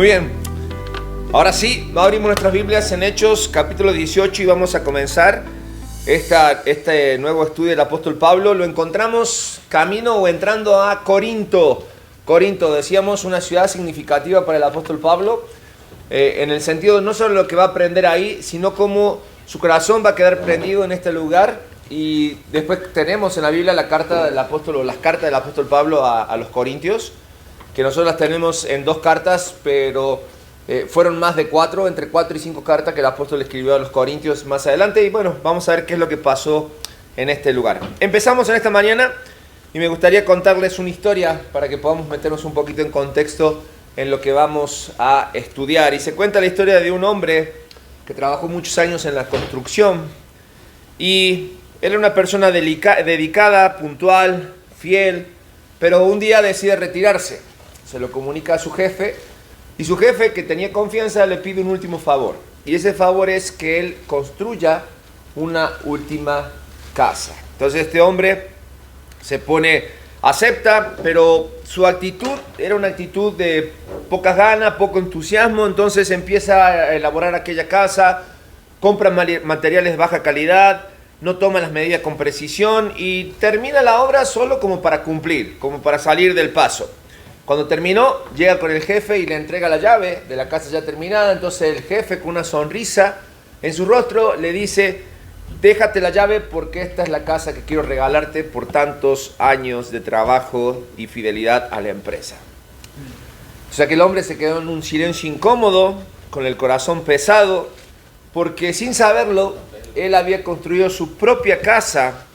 Muy bien, ahora sí, abrimos nuestras Biblias en Hechos capítulo 18 y vamos a comenzar este nuevo estudio del apóstol Pablo. Lo encontramos camino o entrando a Corinto. Corinto, decíamos, una ciudad significativa para el apóstol Pablo, en el sentido no solo lo que va a aprender ahí, sino cómo su corazón va a quedar prendido en este lugar. Y después tenemos en la Biblia la carta del apóstol, o las cartas del apóstol Pablo a los Corintios, que nosotros las tenemos en 2 cartas, pero fueron más de 4, entre 4 y 5 cartas que el apóstol escribió a los Corintios más adelante. Y bueno, vamos a ver qué es lo que pasó en este lugar. Empezamos en esta mañana y me gustaría contarles una historia para que podamos meternos un poquito en contexto en lo que vamos a estudiar. Y se cuenta la historia de un hombre que trabajó muchos años en la construcción y él era una persona dedicada, puntual, fiel, pero un día decide retirarse. Se lo comunica a su jefe y su jefe, que tenía confianza, le pide un último favor. Y ese favor es que él construya una última casa. Entonces este hombre acepta, pero su actitud era una actitud de pocas ganas, poco entusiasmo. Entonces empieza a elaborar aquella casa, compra materiales de baja calidad, no toma las medidas con precisión y termina la obra solo como para cumplir, como para salir del paso. Cuando terminó, llega con el jefe y le entrega la llave de la casa ya terminada. Entonces el jefe, con una sonrisa en su rostro, le dice: déjate la llave porque esta es la casa que quiero regalarte por tantos años de trabajo y fidelidad a la empresa. O sea que el hombre se quedó en un silencio incómodo, con el corazón pesado, porque sin saberlo, él había construido su propia casa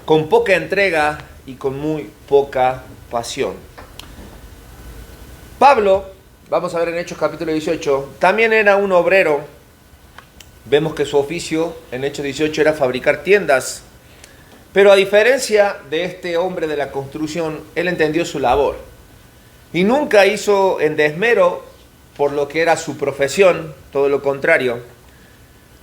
con poca entrega y con muy poca pasión. Pablo, vamos a ver en Hechos capítulo 18, también era un obrero. Vemos que su oficio en Hechos 18 era fabricar tiendas. Pero a diferencia de este hombre de la construcción, él entendió su labor. Y nunca hizo en desmero por lo que era su profesión, todo lo contrario.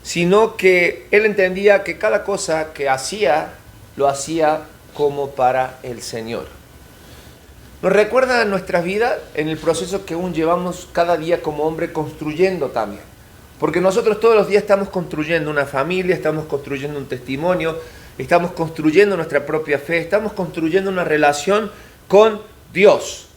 Sino que él entendía que cada cosa que hacía, lo hacía como para el Señor. Nos recuerda en nuestras vidas, en el proceso que aún llevamos cada día como hombre construyendo también. Porque nosotros todos los días estamos construyendo una familia, estamos construyendo un testimonio, estamos construyendo nuestra propia fe, estamos construyendo una relación con Dios.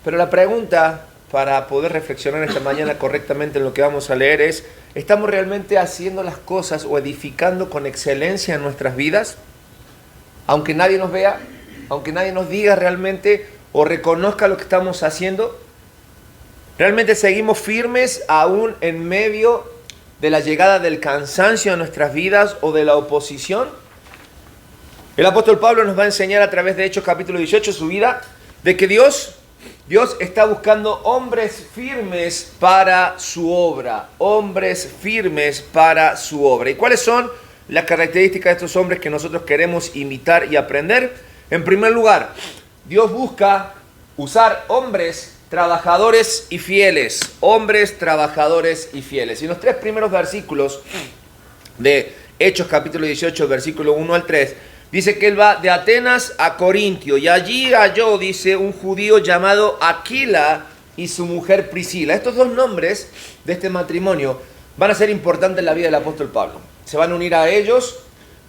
Pero la pregunta para poder reflexionar esta mañana correctamente en lo que vamos a leer es: ¿estamos realmente haciendo las cosas o edificando con excelencia en nuestras vidas? Aunque nadie nos vea, aunque nadie nos diga realmente o reconozca lo que estamos haciendo, ¿realmente seguimos firmes aún en medio de la llegada del cansancio a nuestras vidas o de la oposición? El apóstol Pablo nos va a enseñar a través de Hechos capítulo 18 su vida, de que Dios está buscando hombres firmes para su obra, hombres firmes para su obra. ¿Y cuáles son las características de estos hombres que nosotros queremos imitar y aprender? En primer lugar, Dios busca usar hombres trabajadores y fieles. Hombres trabajadores y fieles. Y en los 3 primeros versículos de Hechos capítulo 18, versículo 1 al 3, dice que él va de Atenas a Corintio. Y allí halló, dice, un judío llamado Aquila y su mujer Priscila. Estos 2 nombres de este matrimonio van a ser importantes en la vida del apóstol Pablo. Se van a unir a ellos.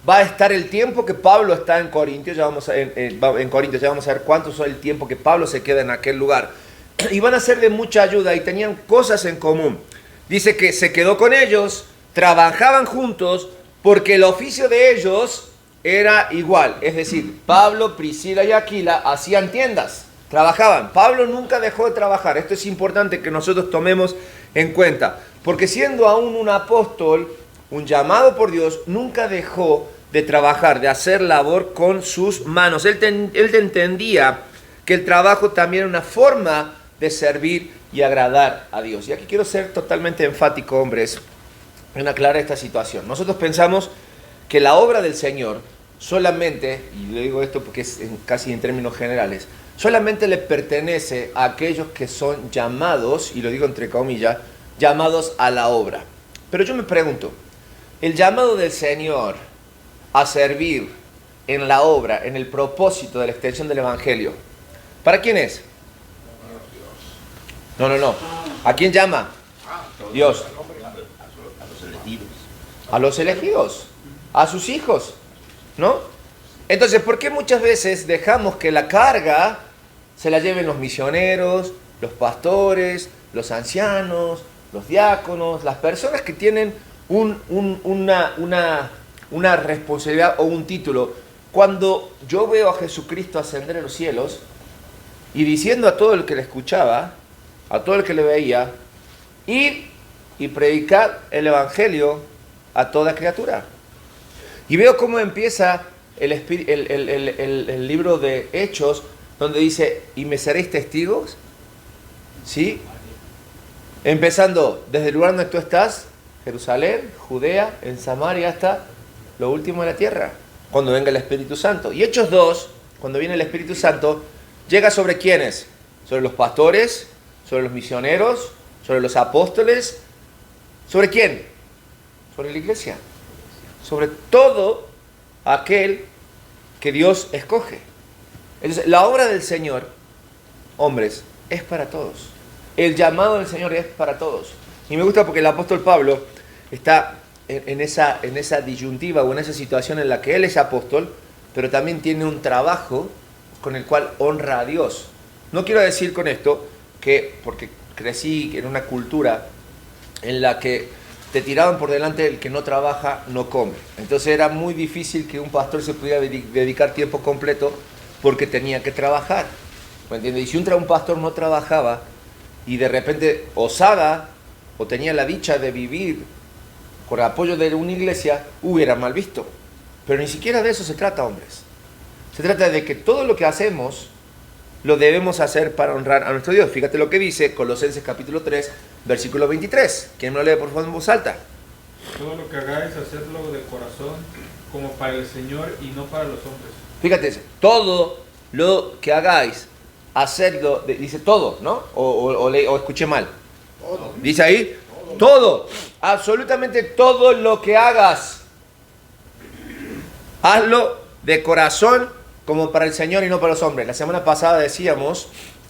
Va a estar el tiempo que Pablo está en Corintios, ya vamos a ver cuánto es el tiempo que Pablo se queda en aquel lugar. Y van a ser de mucha ayuda y tenían cosas en común. Dice que se quedó con ellos, trabajaban juntos porque el oficio de ellos era igual. Es decir, Pablo, Priscila y Aquila hacían tiendas, trabajaban. Pablo nunca dejó de trabajar. Esto es importante que nosotros tomemos en cuenta, porque siendo aún un apóstol, un llamado por Dios, nunca dejó de trabajar, de hacer labor con sus manos. Él entendía que el trabajo también era una forma de servir y agradar a Dios. Y aquí quiero ser totalmente enfático, hombres, en aclarar esta situación. Nosotros pensamos que la obra del Señor solamente, y le digo esto porque es casi en términos generales, solamente le pertenece a aquellos que son llamados, y lo digo entre comillas, llamados a la obra. Pero yo me pregunto, el llamado del Señor a servir en la obra, en el propósito de la extensión del Evangelio, ¿para quién es? No. ¿A quién llama? Dios. A los elegidos. A sus hijos. ¿No? Entonces, ¿por qué muchas veces dejamos que la carga se la lleven los misioneros, los pastores, los ancianos, los diáconos, las personas que tienen una responsabilidad o un título? Cuando yo veo a Jesucristo ascender a los cielos y diciendo a todo el que le escuchaba, a todo el que le veía, ir y predicar el Evangelio a toda criatura. Y veo cómo empieza el libro de Hechos, donde dice, y me seréis testigos, ¿sí? Empezando desde el lugar donde tú estás, Jerusalén, Judea, en Samaria, hasta lo último de la tierra, cuando venga el Espíritu Santo. Y Hechos 2, cuando viene el Espíritu Santo, llega sobre ¿quiénes? Sobre los pastores, sobre los misioneros, sobre los apóstoles. ¿Sobre quién? Sobre la iglesia. Sobre todo aquel que Dios escoge. Entonces, la obra del Señor, hombres, es para todos. El llamado del Señor es para todos. Y me gusta porque el apóstol Pablo está en esa disyuntiva o en esa situación en la que él es apóstol, pero también tiene un trabajo con el cual honra a Dios. No quiero decir con esto que, porque crecí en una cultura en la que te tiraban por delante el que no trabaja, no come. Entonces era muy difícil que un pastor se pudiera dedicar tiempo completo porque tenía que trabajar. ¿Me entiendes? Y si un pastor no trabajaba y de repente osaba o tenía la dicha de vivir con el apoyo de una iglesia, era mal visto. Pero ni siquiera de eso se trata, hombres. Se trata de que todo lo que hacemos lo debemos hacer para honrar a nuestro Dios. Fíjate lo que dice Colosenses capítulo 3, versículo 23. ¿Quién me lo lee por favor en voz alta? Todo lo que hagáis, hacedlo de corazón, como para el Señor y no para los hombres. Fíjate, todo lo que hagáis, hacedlo, dice todo, ¿no? O escuché mal. Todo. Dice ahí, todo, absolutamente todo lo que hagas, hazlo de corazón como para el Señor y no para los hombres. La semana pasada decíamos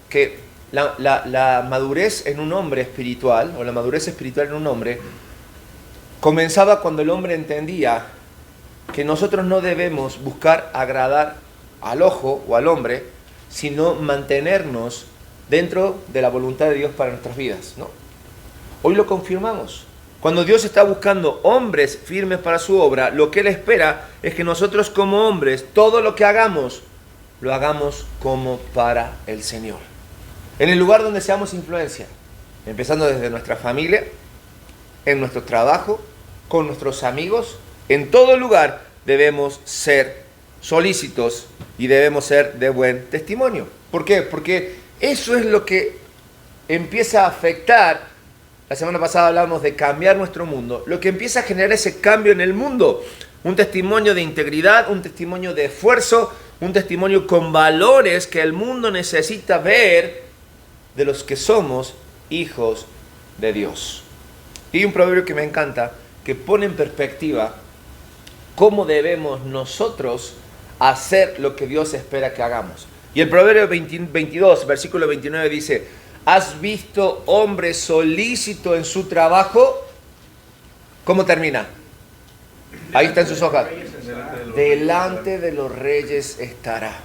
que la madurez en un hombre espiritual, o la madurez espiritual en un hombre, comenzaba cuando el hombre entendía que nosotros no debemos buscar agradar al ojo o al hombre, sino mantenernos dentro de la voluntad de Dios para nuestras vidas, ¿no? Hoy lo confirmamos. Cuando Dios está buscando hombres firmes para su obra, lo que Él espera es que nosotros como hombres, todo lo que hagamos, lo hagamos como para el Señor. En el lugar donde seamos influencia, empezando desde nuestra familia, en nuestro trabajo, con nuestros amigos, en todo lugar debemos ser solícitos y debemos ser de buen testimonio. ¿Por qué? Porque eso es lo que empieza a afectar. La semana pasada hablamos de cambiar nuestro mundo. Lo que empieza a generar ese cambio en el mundo. Un testimonio de integridad, un testimonio de esfuerzo, un testimonio con valores que el mundo necesita ver de los que somos hijos de Dios. Y hay un proverbio que me encanta, que pone en perspectiva cómo debemos nosotros hacer lo que Dios espera que hagamos. Y el proverbio 22, versículo 29 dice: ¿has visto hombre solícito en su trabajo? ¿Cómo termina? Ahí está en sus hojas. Delante de los reyes estará.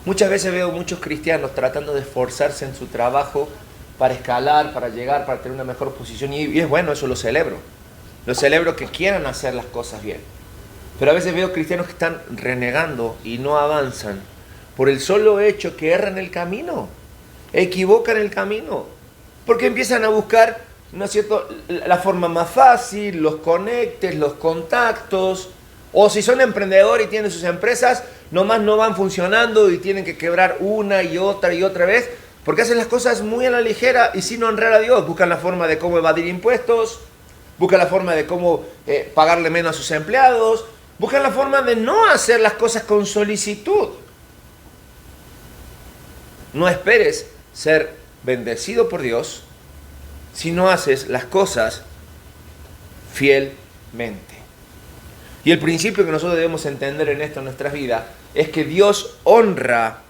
Muchas veces veo muchos cristianos tratando de esforzarse en su trabajo para escalar, para llegar, para tener una mejor posición. Y es bueno, eso lo celebro. Lo celebro que quieran hacer las cosas bien. Pero a veces veo cristianos que están renegando y no avanzan por el solo hecho que erran el camino. Equivocan el camino, porque empiezan a buscar, ¿no es cierto?, la forma más fácil, los conectes, los contactos, o si son emprendedores y tienen sus empresas, nomás no van funcionando y tienen que quebrar una y otra vez, porque hacen las cosas muy a la ligera y sin honrar a Dios. Buscan la forma de cómo evadir impuestos, buscan la forma de cómo pagarle menos a sus empleados, buscan la forma de no hacer las cosas con solicitud. No esperes ser bendecido por Dios si no haces las cosas fielmente. Y el principio que nosotros debemos entender en esto en nuestras vidas es que Dios honra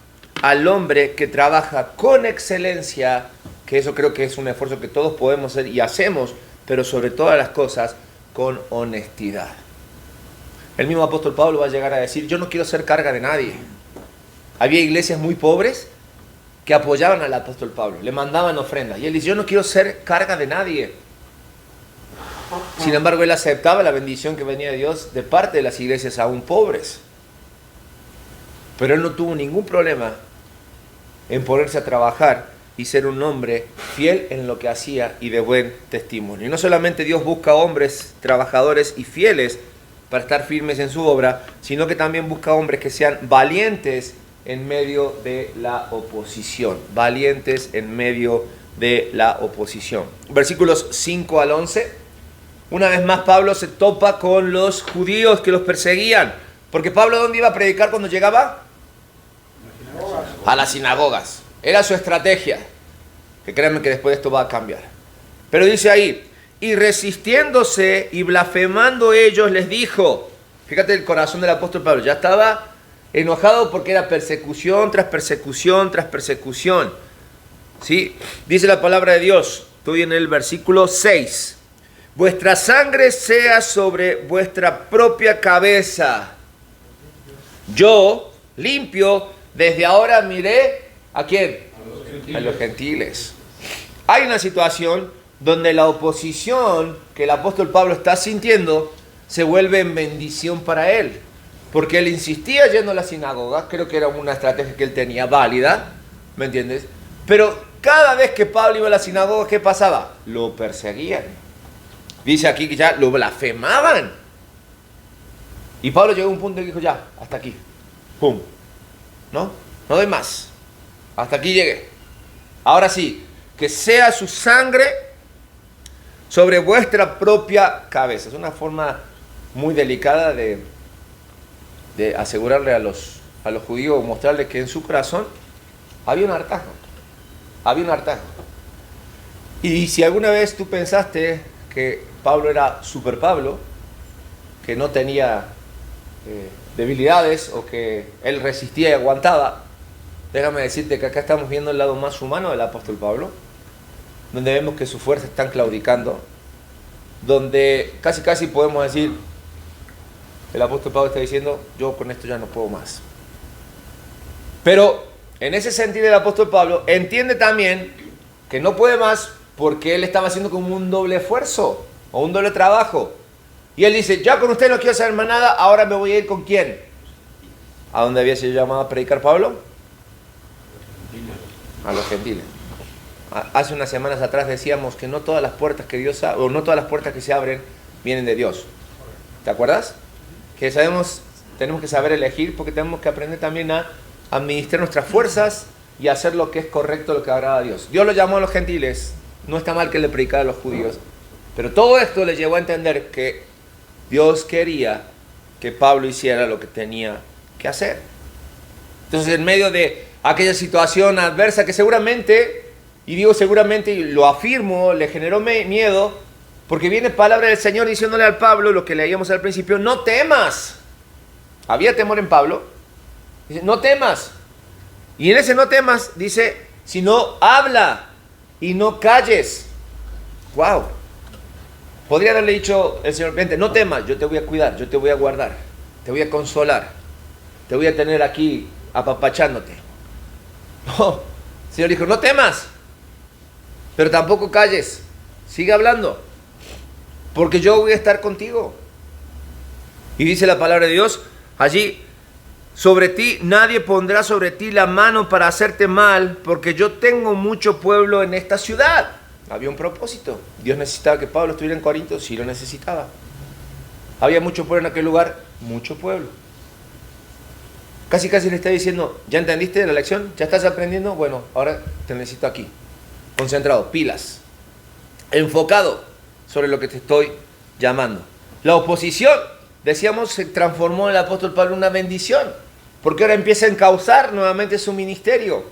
al hombre que trabaja con excelencia que eso creo que es un esfuerzo que todos podemos hacer y hacemos, pero sobre todas las cosas con honestidad. El mismo apóstol Pablo va a llegar a decir, yo no quiero ser carga de nadie. Había iglesias muy pobres que apoyaban al apóstol Pablo, le mandaban ofrendas. Y él dice, yo no quiero ser carga de nadie. Sin embargo, él aceptaba la bendición que venía de Dios de parte de las iglesias aún pobres. Pero él no tuvo ningún problema en ponerse a trabajar y ser un hombre fiel en lo que hacía y de buen testimonio. Y no solamente Dios busca hombres trabajadores y fieles para estar firmes en su obra, sino que también busca hombres que sean valientes en medio de la oposición. Valientes en medio de la oposición. Versículos 5 al 11. Una vez más Pablo se topa con los judíos que los perseguían. Porque Pablo, ¿dónde iba a predicar cuando llegaba? A las sinagogas. Era su estrategia. Que créanme que después esto va a cambiar. Pero dice ahí, y resistiéndose y blasfemando ellos les dijo, fíjate el corazón del apóstol Pablo, ya estaba enojado porque era persecución tras persecución tras persecución. ¿Sí? Dice la palabra de Dios, estoy en el versículo 6. Vuestra sangre sea sobre vuestra propia cabeza. Yo, limpio, desde ahora miré ¿a quién? A los gentiles. Hay una situación donde la oposición que el apóstol Pablo está sintiendo se vuelve en bendición para él. Porque él insistía yendo a la sinagoga, creo que era una estrategia que él tenía válida, ¿me entiendes? Pero cada vez que Pablo iba a la sinagoga, ¿qué pasaba? Lo perseguían. Dice aquí que ya lo blasfemaban. Y Pablo llegó a un punto y dijo, ya, hasta aquí. ¡Pum! No doy más. Hasta aquí llegué. Ahora sí, que sea su sangre sobre vuestra propia cabeza. Es una forma muy delicada de asegurarle a los judíos, mostrarles que en su corazón había un hartazgo. Había un hartazgo. Y si alguna vez tú pensaste que Pablo era super Pablo, que no tenía debilidades o que él resistía y aguantaba, déjame decirte que acá estamos viendo el lado más humano del apóstol Pablo, donde vemos que sus fuerzas están claudicando, donde casi podemos decir, el apóstol Pablo está diciendo, yo con esto ya no puedo más. Pero en ese sentido el apóstol Pablo entiende también que no puede más porque él estaba haciendo como un doble esfuerzo o un doble trabajo. Y él dice, ya con usted no quiero saber más nada, ahora me voy a ir ¿con quién? ¿A dónde había sido llamado a predicar Pablo? A los gentiles. Hace unas semanas atrás decíamos que no todas las puertas que Dios abre, o no todas las puertas que se abren vienen de Dios. ¿Te acuerdas? Que tenemos que saber elegir porque tenemos que aprender también a administrar nuestras fuerzas y hacer lo que es correcto, lo que agrada a Dios. Dios lo llamó a los gentiles, no está mal que le predicara a los judíos, pero todo esto le llevó a entender que Dios quería que Pablo hiciera lo que tenía que hacer. Entonces, en medio de aquella situación adversa que seguramente, y digo seguramente y lo afirmo, le generó miedo, porque viene palabra del Señor diciéndole al Pablo, lo que leíamos al principio, no temas. Había temor en Pablo. Dice, no temas. Y en ese no temas, dice, sino habla y no calles. ¡Wow! Podría haberle dicho el Señor, vente, no temas, yo te voy a cuidar, yo te voy a guardar, te voy a consolar, te voy a tener aquí apapachándote. No, el Señor dijo, no temas, pero tampoco calles, sigue hablando, porque yo voy a estar contigo. Y dice la palabra de Dios, allí, sobre ti, nadie pondrá sobre ti la mano para hacerte mal, porque yo tengo mucho pueblo en esta ciudad. Había un propósito. Dios necesitaba que Pablo estuviera en Corinto, sí lo necesitaba. Había mucho pueblo en aquel lugar, mucho pueblo. Casi le está diciendo, ¿ya entendiste la lección? ¿Ya estás aprendiendo? Bueno, ahora te necesito aquí. Concentrado, pilas. Enfocado sobre lo que te estoy llamando. La oposición, decíamos, se transformó en el apóstol Pablo en una bendición, porque ahora empieza a encauzar nuevamente su ministerio.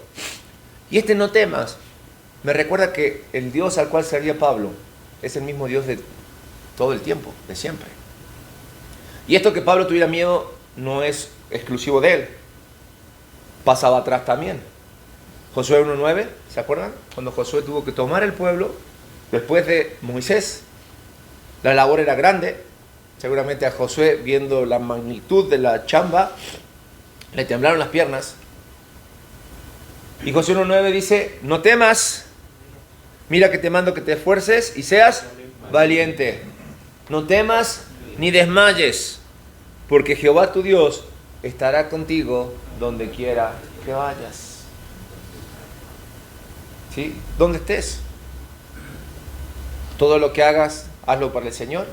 Y no temas, me recuerda que el Dios al cual servía Pablo es el mismo Dios de todo el tiempo, de siempre. Y esto que Pablo tuviera miedo no es exclusivo de él, pasaba atrás también. Josué 1:9, ¿se acuerdan? Cuando Josué tuvo que tomar el pueblo después de Moisés. La labor era grande. Seguramente a Josué, viendo la magnitud de la chamba, le temblaron las piernas. Y Josué 1:9 dice, no temas, mira que te mando que te esfuerces y seas valiente. No temas ni desmayes, porque Jehová tu Dios estará contigo donde quiera que vayas. ¿Sí? Donde estés. Todo lo que hagas, hazlo para el Señor.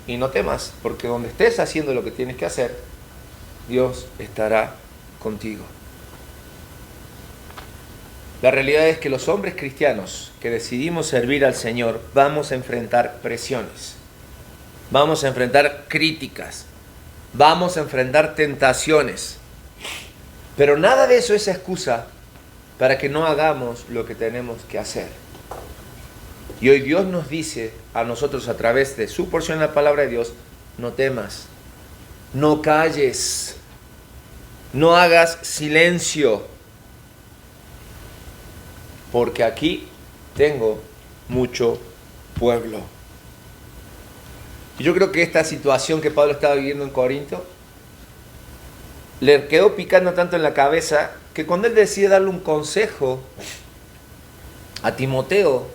Y no temas, porque donde estés haciendo lo que tienes que hacer, Dios estará contigo. La realidad es que los hombres cristianos que decidimos servir al Señor vamos a enfrentar presiones, vamos a enfrentar críticas, vamos a enfrentar tentaciones, pero nada de eso es excusa para que no hagamos lo que tenemos que hacer. Y hoy Dios nos dice a nosotros a través de su porción de la palabra de Dios, no temas, no calles, no hagas silencio, porque aquí tengo mucho pueblo. Y yo creo que esta situación que Pablo estaba viviendo en Corinto le quedó picando tanto en la cabeza que cuando él decide darle un consejo a Timoteo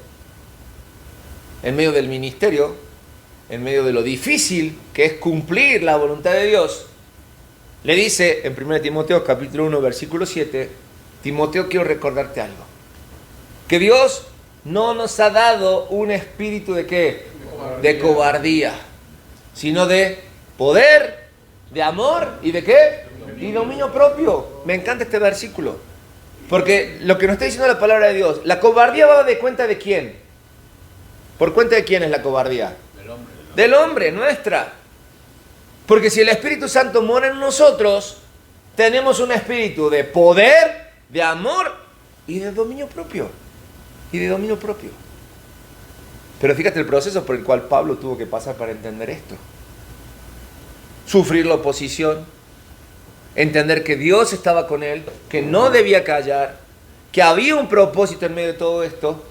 en medio del ministerio, en medio de lo difícil que es cumplir la voluntad de Dios, le dice en 1 Timoteo capítulo 1 versículo 7, Timoteo, quiero recordarte algo, que Dios no nos ha dado un espíritu de ¿qué? De cobardía, sino de poder, de amor y de ¿qué? Y dominio propio. Me encanta este versículo, porque lo que nos está diciendo la palabra de Dios, la cobardía va de cuenta de quién. ¿Por cuenta de quién es la cobardía? Del hombre, nuestra. Porque si el Espíritu Santo mora en nosotros, tenemos un espíritu de poder, de amor y de dominio propio. Pero fíjate el proceso por el cual Pablo tuvo que pasar para entender esto. Sufrir la oposición, entender que Dios estaba con él, que no debía callar, que había un propósito en medio de todo esto,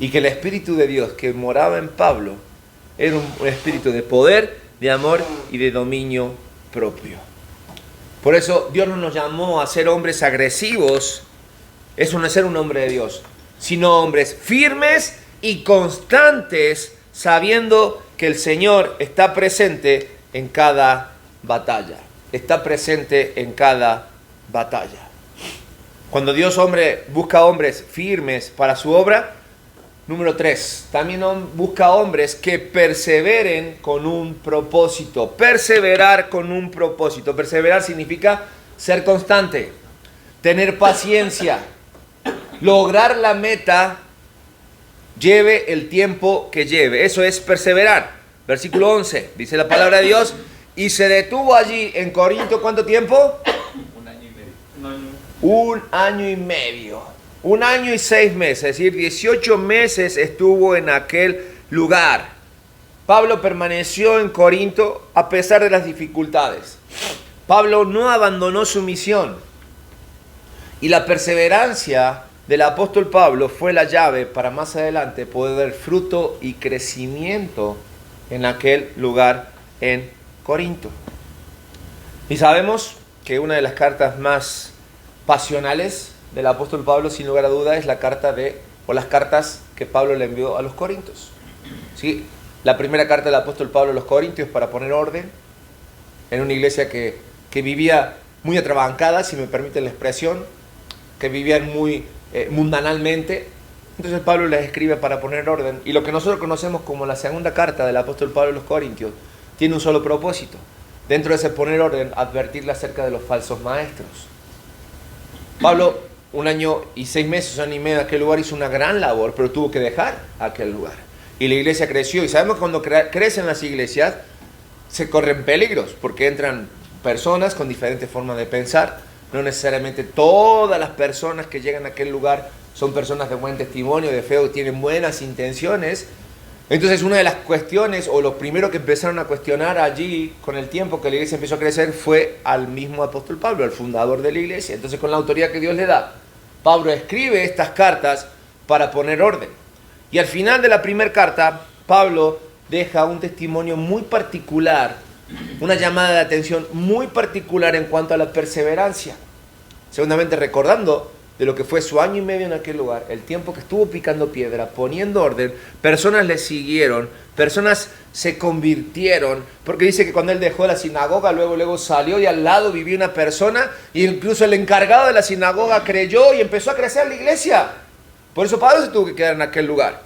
y que el Espíritu de Dios que moraba en Pablo era un espíritu de poder, de amor y de dominio propio. Por eso Dios no nos llamó a ser hombres agresivos, eso no es ser un hombre de Dios, sino hombres firmes y constantes, sabiendo que el Señor está presente en cada batalla. Está presente en cada batalla. Cuando Dios busca hombres firmes para su obra, número 3, también busca hombres que perseveren con un propósito. Perseverar con un propósito. Perseverar significa ser constante, tener paciencia, lograr la meta, lleve el tiempo que lleve. Eso es perseverar. Versículo 11, dice la palabra de Dios, y se detuvo allí en Corinto, ¿cuánto tiempo? 1 año y medio. 1 año y medio. 1 año y 6 meses, es decir, 18 meses estuvo en aquel lugar. Pablo permaneció en Corinto a pesar de las dificultades. Pablo no abandonó su misión. Y la perseverancia del apóstol Pablo fue la llave para más adelante poder dar fruto y crecimiento en aquel lugar en Corinto. Y sabemos que una de las cartas más pasionales del apóstol Pablo, sin lugar a duda, es las cartas que Pablo le envió a los corintios. ¿Sí? La primera carta del apóstol Pablo a los corintios para poner orden en una iglesia que vivía muy atrabancada, si me permiten la expresión, que vivían muy mundanalmente. Entonces Pablo les escribe para poner orden. Y lo que nosotros conocemos como la segunda carta del apóstol Pablo a los corintios tiene un solo propósito. Dentro de ese poner orden, advertirle acerca de los falsos maestros. Pablo, 1 año y 6 meses, 1 año y medio en aquel lugar, hizo una gran labor, pero tuvo que dejar aquel lugar. Y la iglesia creció. Y sabemos que cuando crecen las iglesias, se corren peligros, porque entran personas con diferentes formas de pensar. No necesariamente todas las personas que llegan a aquel lugar son personas de buen testimonio, de fe, o tienen buenas intenciones. Entonces una de las cuestiones, o lo primero que empezaron a cuestionar allí con el tiempo que la iglesia empezó a crecer, fue al mismo apóstol Pablo, el fundador de la iglesia. Entonces con la autoridad que Dios le da, Pablo escribe estas cartas para poner orden. Y al final de la primera carta, Pablo deja un testimonio muy particular, una llamada de atención muy particular en cuanto a la perseverancia. Segundamente recordando de lo que fue su año y medio en aquel lugar, el tiempo que estuvo picando piedra, poniendo orden, personas le siguieron, personas se convirtieron, porque dice que cuando él dejó la sinagoga, luego salió y al lado vivía una persona, y incluso el encargado de la sinagoga creyó y empezó a crecer la iglesia. Por eso Pablo se tuvo que quedar en aquel lugar.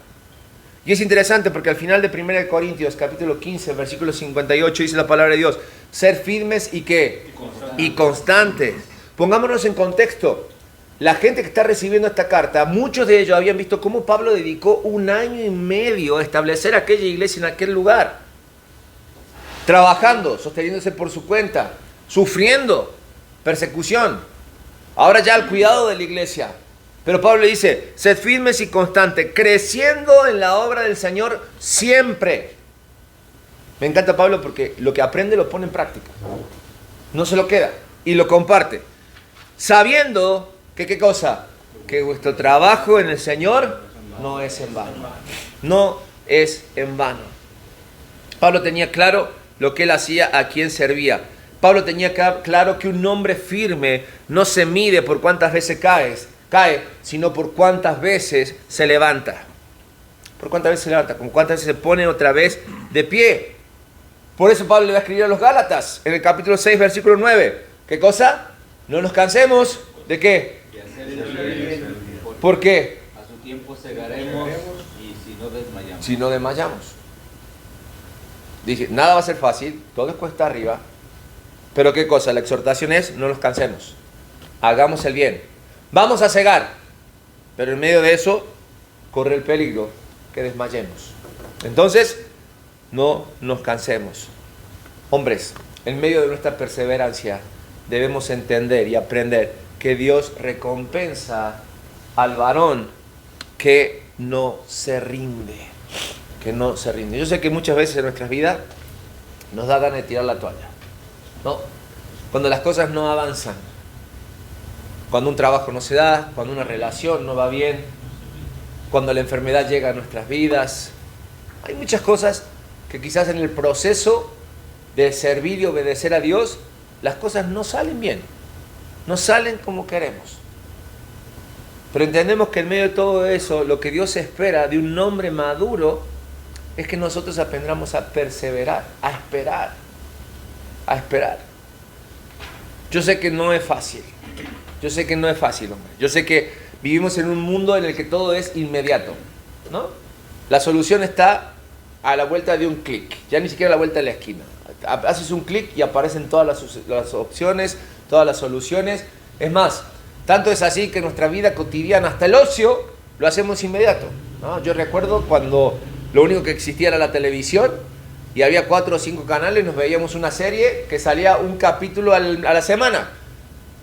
Y es interesante porque al final de 1 Corintios, capítulo 15, versículo 58, dice la palabra de Dios, ser firmes y ¿qué? Y constantes. Pongámonos en contexto. La gente que está recibiendo esta carta, muchos de ellos habían visto cómo Pablo dedicó 1 año y medio a establecer aquella iglesia en aquel lugar. Trabajando, sosteniéndose por su cuenta, sufriendo persecución. Ahora ya al cuidado de la iglesia. Pero Pablo le dice, sed firmes y constantes, creciendo en la obra del Señor siempre. Me encanta Pablo porque lo que aprende lo pone en práctica. No se lo queda y lo comparte. Sabiendo que, ¿qué cosa? Que vuestro trabajo en el Señor no es en vano. No es en vano. Pablo tenía claro lo que él hacía, a quién servía. Pablo tenía claro que un hombre firme no se mide por cuántas veces cae, sino por cuántas veces se levanta. ¿Por cuántas veces se levanta? ¿Con cuántas veces se pone otra vez de pie? Por eso Pablo le va a escribir a los Gálatas, en el capítulo 6, versículo 9. ¿Qué cosa? No nos cansemos. ¿De qué? De hacer el bien. ¿Por qué? A su tiempo segaremos y si no desmayamos. Si no desmayamos. Dije, nada va a ser fácil, todo es cuesta arriba. Pero ¿qué cosa? La exhortación es, no nos cansemos. Hagamos el bien. Vamos a cegar. Pero en medio de eso, corre el peligro que desmayemos. Entonces, no nos cansemos. Hombres, en medio de nuestra perseverancia, debemos entender y aprender que Dios recompensa al varón que no se rinde. Que no se rinde. Yo sé que muchas veces en nuestras vidas nos da ganas de tirar la toalla, ¿no? Cuando las cosas no avanzan, cuando un trabajo no se da, cuando una relación no va bien, cuando la enfermedad llega a nuestras vidas. Hay muchas cosas que quizás en el proceso de servir y obedecer a Dios, las cosas no salen bien, no salen como queremos. Pero entendemos que en medio de todo eso, lo que Dios espera de un hombre maduro es que nosotros aprendamos a perseverar, a esperar, a esperar. Yo sé que no es fácil, hombre. Yo sé que vivimos en un mundo en el que todo es inmediato, ¿no? La solución está a la vuelta de un clic, ya ni siquiera a la vuelta de la esquina. Haces un clic y aparecen todas las opciones, todas las soluciones. Es más, tanto es así que nuestra vida cotidiana, hasta el ocio, lo hacemos inmediato, ¿no? Yo recuerdo cuando lo único que existía era la televisión y había 4 o 5 canales, nos veíamos una serie que salía un capítulo a la semana.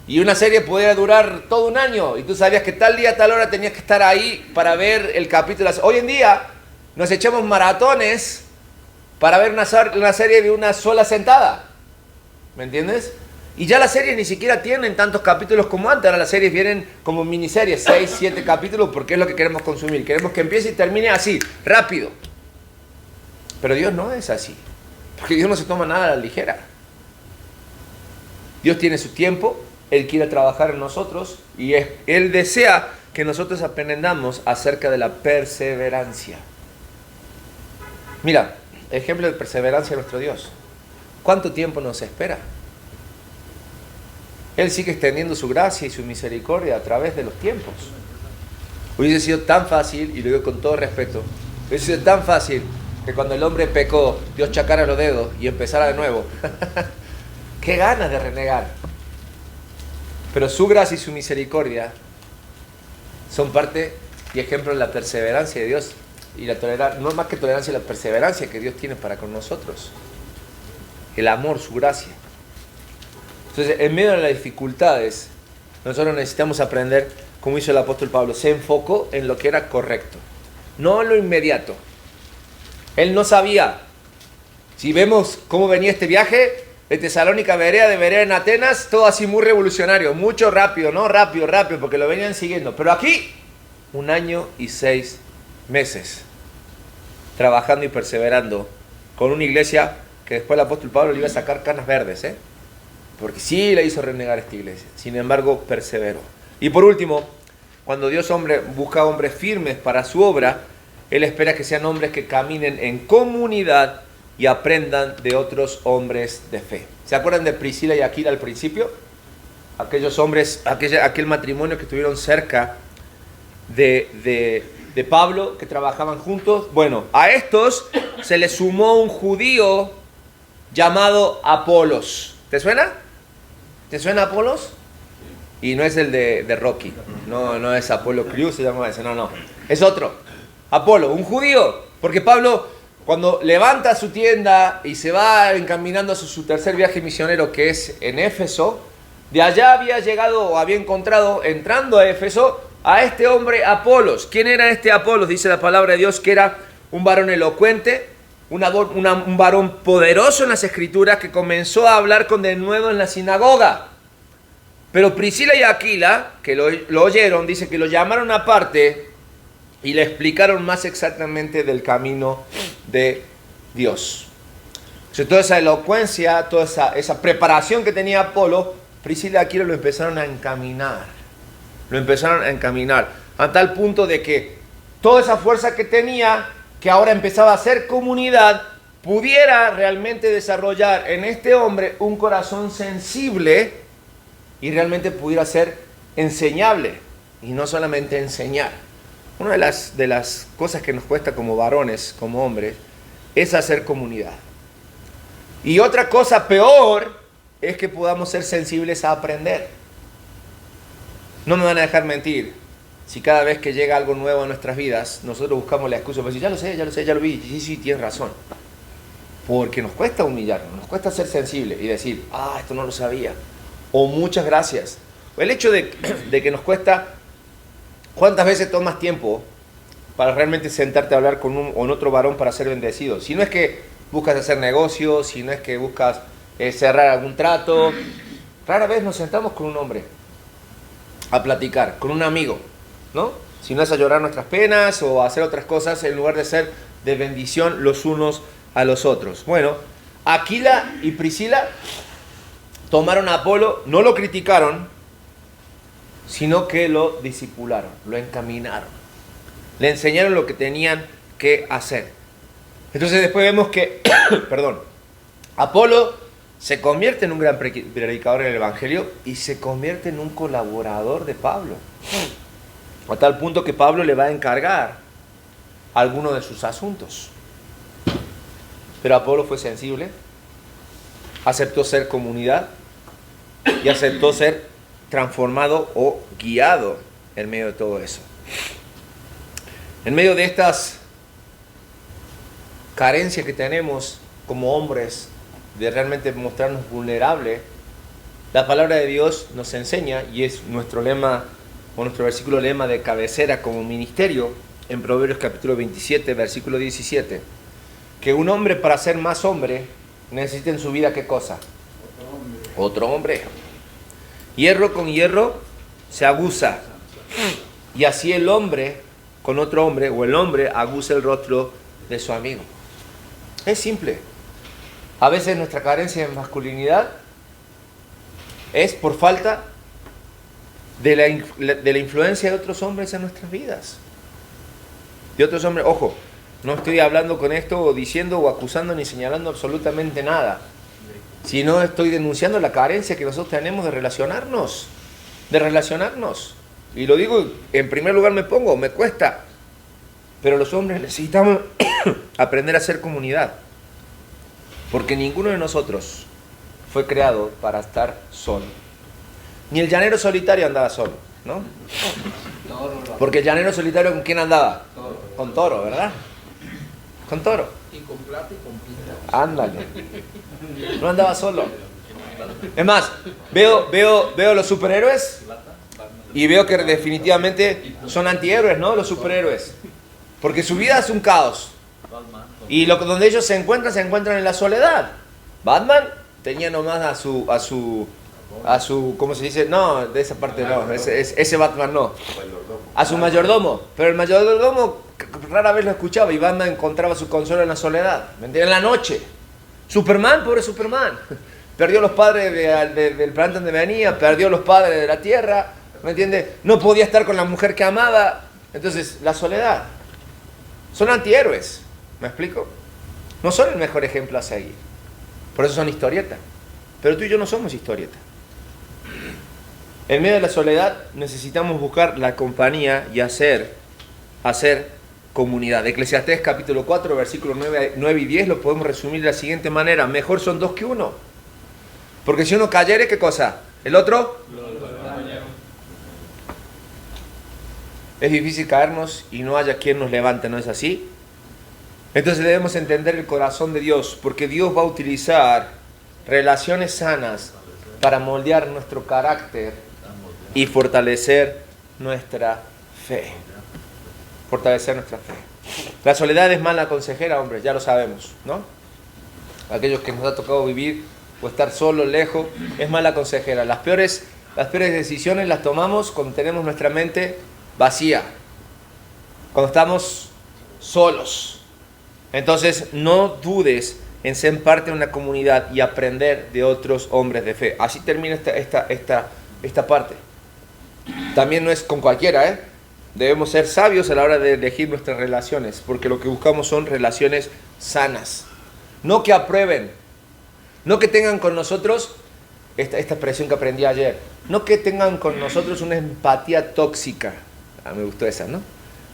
Y una serie podía durar todo un año y tú sabías que tal día, tal hora tenías que estar ahí para ver el capítulo. Hoy en día nos echamos maratones para ver una serie de una sola sentada. ¿Me entiendes? Y ya las series ni siquiera tienen tantos capítulos como antes. Ahora las series vienen como miniseries, 6, 7 capítulos, porque es lo que queremos consumir. Queremos que empiece y termine así, rápido. Pero Dios no es así. Porque Dios no se toma nada a la ligera. Dios tiene su tiempo, Él quiere trabajar en nosotros y Él desea que nosotros aprendamos acerca de la perseverancia. Mira, ejemplo de perseverancia de nuestro Dios. ¿Cuánto tiempo nos espera? Él sigue extendiendo su gracia y su misericordia a través de los tiempos. Hubiese sido tan fácil, y lo digo con todo respeto, hubiese sido tan fácil que cuando el hombre pecó, Dios chacara los dedos y empezara de nuevo. ¡Qué ganas de renegar! Pero su gracia y su misericordia son parte y ejemplo de la perseverancia de Dios y la tolerancia, no más que tolerancia, la perseverancia que Dios tiene para con nosotros. El amor, su gracia. Entonces, en medio de las dificultades, nosotros necesitamos aprender, como hizo el apóstol Pablo, se enfocó en lo que era correcto, no en lo inmediato. Él no sabía. Si vemos cómo venía este viaje, de Tesalónica, Berea en Atenas, todo así muy revolucionario, mucho rápido, ¿no? Rápido, porque lo venían siguiendo. Pero aquí, 1 año y 6 meses, trabajando y perseverando, con una iglesia que después el apóstol Pablo le iba a sacar canas verdes, porque sí le hizo renegar esta iglesia. Sin embargo, perseveró. Y por último, cuando Dios busca hombres firmes para su obra, Él espera que sean hombres que caminen en comunidad y aprendan de otros hombres de fe. ¿Se acuerdan de Priscila y Aquila al principio? Aquellos hombres, aquel matrimonio que estuvieron cerca de Pablo, que trabajaban juntos. Bueno, a estos se les sumó un judío llamado Apolos. ¿Te suena? ¿Te suena Apolos? Y no es el de Rocky. No es Apolo Crews, se llama ese. No. Es otro. Apolo, un judío. Porque Pablo, cuando levanta su tienda y se va encaminando a su tercer viaje misionero, que es en Éfeso, de allá había llegado o había encontrado, entrando a Éfeso, a este hombre Apolos. ¿Quién era este Apolos? Dice la palabra de Dios que era un varón elocuente, un varón poderoso en las escrituras, que comenzó a hablar con denuedo en la sinagoga. Pero Priscila y Aquila, que lo oyeron, dice que lo llamaron aparte y le explicaron más exactamente del camino de Dios. Entonces, toda esa elocuencia, toda esa preparación que tenía Apolo, Priscila y Aquila lo empezaron a encaminar. A tal punto de que toda esa fuerza que tenía, que ahora empezaba a ser comunidad, pudiera realmente desarrollar en este hombre un corazón sensible y realmente pudiera ser enseñable y no solamente enseñar. Una de las cosas que nos cuesta como varones, como hombres, es hacer comunidad. Y otra cosa peor es que podamos ser sensibles a aprender. No me van a dejar mentir. Si cada vez que llega algo nuevo a nuestras vidas, nosotros buscamos la excusa para decir, ya lo vi, sí, tienes razón. Porque nos cuesta humillarnos, nos cuesta ser sensible y decir, esto no lo sabía. O muchas gracias. El hecho de que nos cuesta, ¿cuántas veces tomas tiempo para realmente sentarte a hablar con otro varón para ser bendecido? Si no es que buscas hacer negocios, si no es que buscas cerrar algún trato, rara vez nos sentamos con un hombre a platicar, con un amigo, ¿no? Si no es a llorar nuestras penas o a hacer otras cosas en lugar de ser de bendición los unos a los otros. Bueno, Aquila y Priscila tomaron a Apolo, no lo criticaron, sino que lo discipularon, lo encaminaron. Le enseñaron lo que tenían que hacer. Entonces después vemos que, Apolo se convierte en un gran predicador en el Evangelio y se convierte en un colaborador de Pablo. A tal punto que Pablo le va a encargar algunos de sus asuntos. Pero Apolo fue sensible, aceptó ser comunidad y aceptó ser transformado o guiado en medio de todo eso. En medio de estas carencias que tenemos como hombres de realmente mostrarnos vulnerables, la palabra de Dios nos enseña, y es nuestro lema o nuestro versículo lema de cabecera como ministerio, en Proverbios capítulo 27, versículo 17, que un hombre, para ser más hombre, necesita en su vida ¿qué cosa? Otro hombre. Hierro con hierro se aguza, y así el hombre con otro hombre, o el hombre aguza el rostro de su amigo. Es simple. A veces nuestra carencia de masculinidad es por falta de la influencia de otros hombres en nuestras vidas. De otros hombres, ojo, no estoy hablando con esto o diciendo o acusando ni señalando absolutamente nada, sino estoy denunciando la carencia que nosotros tenemos de relacionarnos. Y lo digo, en primer lugar me cuesta, pero los hombres necesitamos aprender a hacer comunidad, porque ninguno de nosotros fue creado para estar solo. Ni el llanero solitario andaba solo, ¿no? Porque el llanero solitario, ¿con quién andaba? Con toro, ¿verdad? Con toro. Y con plata y con pinta. Ándale. No andaba solo. Es más, veo los superhéroes y veo que definitivamente son antihéroes, ¿no? Los superhéroes. Porque su vida es un caos. Y donde ellos se encuentran en la soledad. Batman tenía nomás a su, ¿cómo se dice? No, de esa parte no, ese Batman no. A su mayordomo, pero el mayordomo rara vez lo escuchaba y Batman encontraba su consuelo en la soledad, ¿me entiendes? En la noche. Superman, pobre Superman, perdió los padres del planeta donde venía, perdió los padres de la tierra, ¿me entiendes? No podía estar con la mujer que amaba, entonces la soledad. Son antihéroes, ¿me explico? No son el mejor ejemplo a seguir, por eso son historietas, pero tú y yo no somos historietas. En medio de la soledad necesitamos buscar la compañía y hacer comunidad. Eclesiastés capítulo 4, versículos 9 y 10 lo podemos resumir de la siguiente manera. Mejor son dos que uno. Porque si uno cayere, ¿qué cosa? ¿El otro? Es difícil caernos y no haya quien nos levante, ¿no es así? Entonces debemos entender el corazón de Dios, porque Dios va a utilizar relaciones sanas para moldear nuestro carácter y fortalecer nuestra fe. Fortalecer nuestra fe. La soledad es mala consejera, hombre, ya lo sabemos, ¿no? Aquellos que nos ha tocado vivir o estar solos, lejos, es mala consejera. Las peores decisiones las tomamos cuando tenemos nuestra mente vacía, cuando estamos solos. Entonces, no dudes en ser parte de una comunidad y aprender de otros hombres de fe. Así termina esta parte. También no es con cualquiera, ¿eh? Debemos ser sabios a la hora de elegir nuestras relaciones, porque lo que buscamos son relaciones sanas. No que aprueben, no que tengan con nosotros, esta expresión que aprendí ayer, no que tengan con nosotros una empatía tóxica. Me gustó esa, ¿no?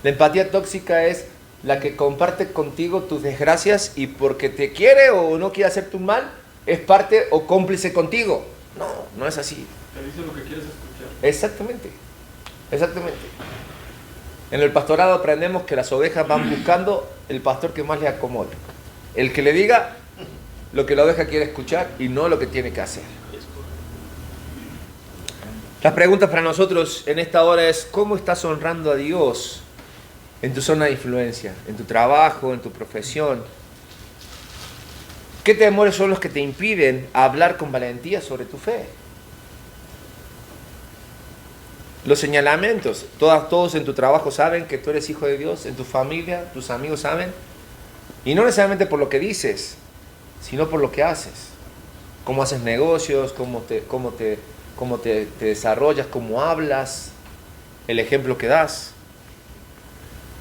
La empatía tóxica es la que comparte contigo tus desgracias y porque te quiere o no quiere hacerte un mal, es parte o cómplice contigo. No, no es así. Te dice lo que quieres escuchar. Exactamente. En el pastorado aprendemos que las ovejas van buscando el pastor que más les acomode. El que le diga lo que la oveja quiere escuchar y no lo que tiene que hacer. Las preguntas para nosotros en esta hora es: ¿cómo estás honrando a Dios en tu zona de influencia, en tu trabajo, en tu profesión? ¿Qué temores son los que te impiden hablar con valentía sobre tu fe? Los señalamientos, todos en tu trabajo saben que tú eres hijo de Dios, en tu familia, tus amigos saben, y no necesariamente por lo que dices, sino por lo que haces, cómo haces negocios, cómo te desarrollas, cómo hablas, el ejemplo que das.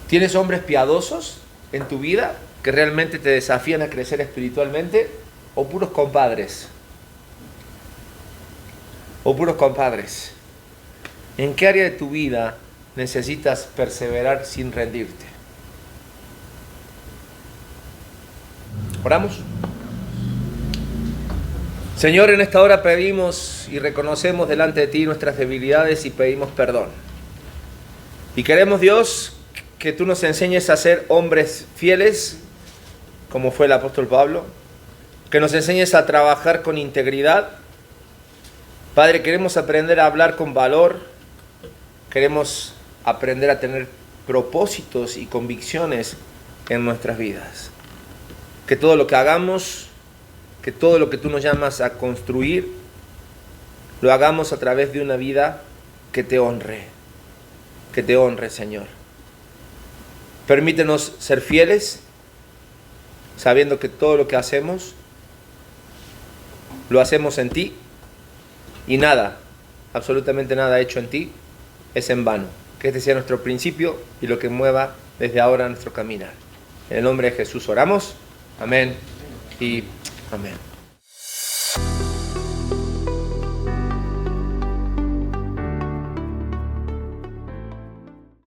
¿Tienes hombres piadosos en tu vida que realmente te desafían a crecer espiritualmente, o puros compadres? ¿En qué área de tu vida necesitas perseverar sin rendirte? ¿Oramos? Señor, en esta hora pedimos y reconocemos delante de ti nuestras debilidades y pedimos perdón. Y queremos, Dios, que tú nos enseñes a ser hombres fieles, como fue el apóstol Pablo, que nos enseñes a trabajar con integridad. Padre, queremos aprender a hablar con valor, queremos aprender a tener propósitos y convicciones en nuestras vidas. Que todo lo que hagamos, que todo lo que tú nos llamas a construir, lo hagamos a través de una vida que te honre, Señor. Permítenos ser fieles, sabiendo que todo lo que hacemos, lo hacemos en ti, y nada, absolutamente nada hecho en ti, es en vano. Que este sea nuestro principio y lo que mueva desde ahora nuestro caminar. En el nombre de Jesús oramos. Amén y amén.